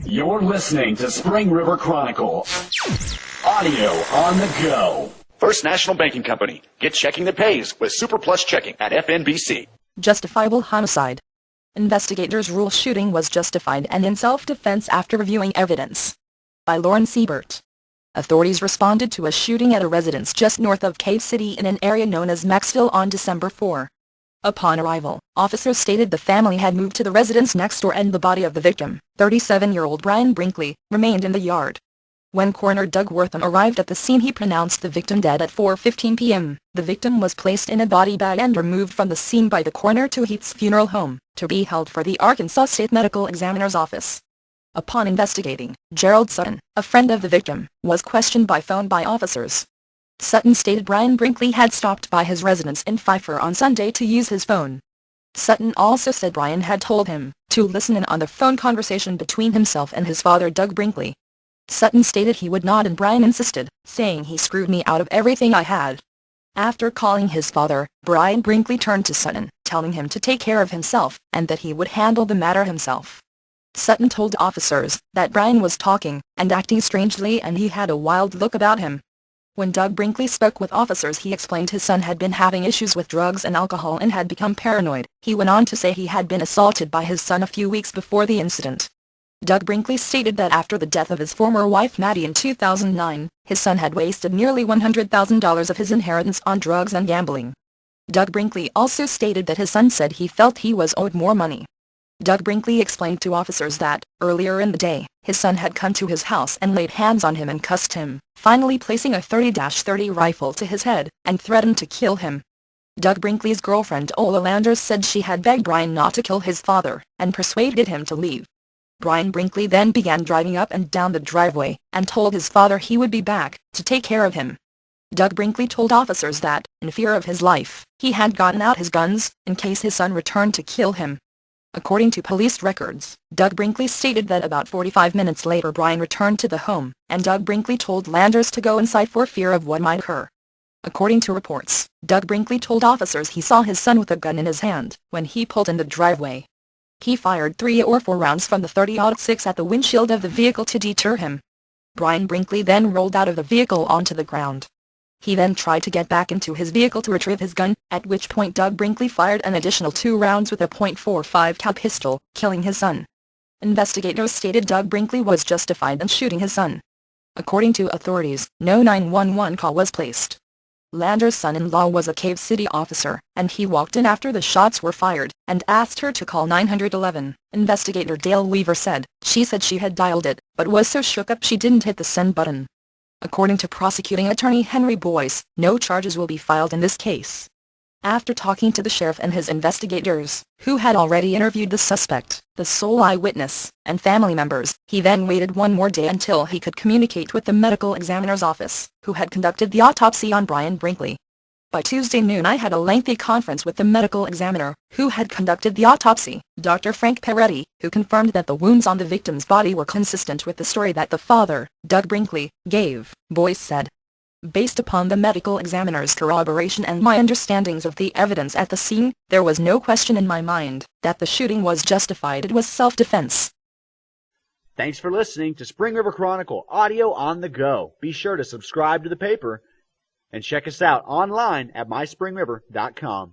You're listening to Spring River Chronicle. Audio on the go. First National Banking Company. Get checking that pays with Super Plus Checking at FNBC. Justifiable homicide. Investigators rule shooting was justified and in self-defense after reviewing evidence. By Lauren Siebert. Authorities responded to a shooting at a residence just north of Cave City in an area known as Maxville on December 4. Upon arrival, officers stated the family had moved to the residence next door and the body of the victim, 37-year-old Brian Brinkley, remained in the yard. When Coroner Doug Wortham arrived at the scene, he pronounced the victim dead at 4:15 p.m. The victim was placed in a body bag and removed from the scene by the coroner to Heath's funeral home, to be held for the Arkansas State Medical Examiner's Office. Upon investigating, Gerald Sutton, a friend of the victim, was questioned by phone by officers. Sutton stated Brian Brinkley had stopped by his residence in Pfeiffer on Sunday to use his phone. Sutton also said Brian had told him to listen in on the phone conversation between himself and his father Doug Brinkley. Sutton stated he would not, and Brian insisted, saying he screwed me out of everything I had. After calling his father, Brian Brinkley turned to Sutton, telling him to take care of himself and that he would handle the matter himself. Sutton told officers that Brian was talking and acting strangely and he had a wild look about him. When Doug Brinkley spoke with officers, he explained his son had been having issues with drugs and alcohol and had become paranoid. He went on to say he had been assaulted by his son a few weeks before the incident. Doug Brinkley stated that after the death of his former wife Maddie in 2009, his son had wasted nearly $100,000 of his inheritance on drugs and gambling. Doug Brinkley also stated that his son said he felt he was owed more money. Doug Brinkley explained to officers that, earlier in the day, his son had come to his house and laid hands on him and cussed him, finally placing a .30-30 rifle to his head, and threatened to kill him. Doug Brinkley's girlfriend Ola Landers said she had begged Brian not to kill his father, and persuaded him to leave. Brian Brinkley then began driving up and down the driveway, and told his father he would be back to take care of him. Doug Brinkley told officers that, in fear of his life, he had gotten out his guns, in case his son returned to kill him. According to police records, Doug Brinkley stated that about 45 minutes later Brian returned to the home, and Doug Brinkley told Landers to go inside for fear of what might occur. According to reports, Doug Brinkley told officers he saw his son with a gun in his hand when he pulled in the driveway. He fired 3 or 4 rounds from the .30-06 at the windshield of the vehicle to deter him. Brian Brinkley then rolled out of the vehicle onto the ground. He then tried to get back into his vehicle to retrieve his gun, at which point Doug Brinkley fired an additional 2 rounds with a .45 cal pistol, killing his son. Investigators stated Doug Brinkley was justified in shooting his son. According to authorities, no 911 call was placed. Landers' son-in-law was a Cave City officer, and he walked in after the shots were fired, and asked her to call 911. Investigator Dale Weaver said she had dialed it, but was so shook up she didn't hit the send button. According to prosecuting attorney Henry Boyce, no charges will be filed in this case. After talking to the sheriff and his investigators, who had already interviewed the suspect, the sole eyewitness, and family members, he then waited one more day until he could communicate with the medical examiner's office, who had conducted the autopsy on Brian Brinkley. By Tuesday noon I had a lengthy conference with the medical examiner, who had conducted the autopsy, Dr. Frank Peretti, who confirmed that the wounds on the victim's body were consistent with the story that the father, Doug Brinkley, gave, Boyce said. Based upon the medical examiner's corroboration and my understandings of the evidence at the scene, there was no question in my mind that the shooting was justified. It was self-defense. Thanks for listening to Spring River Chronicle Audio on the Go. Be sure to subscribe to the paper and check us out online at myspringriver.com.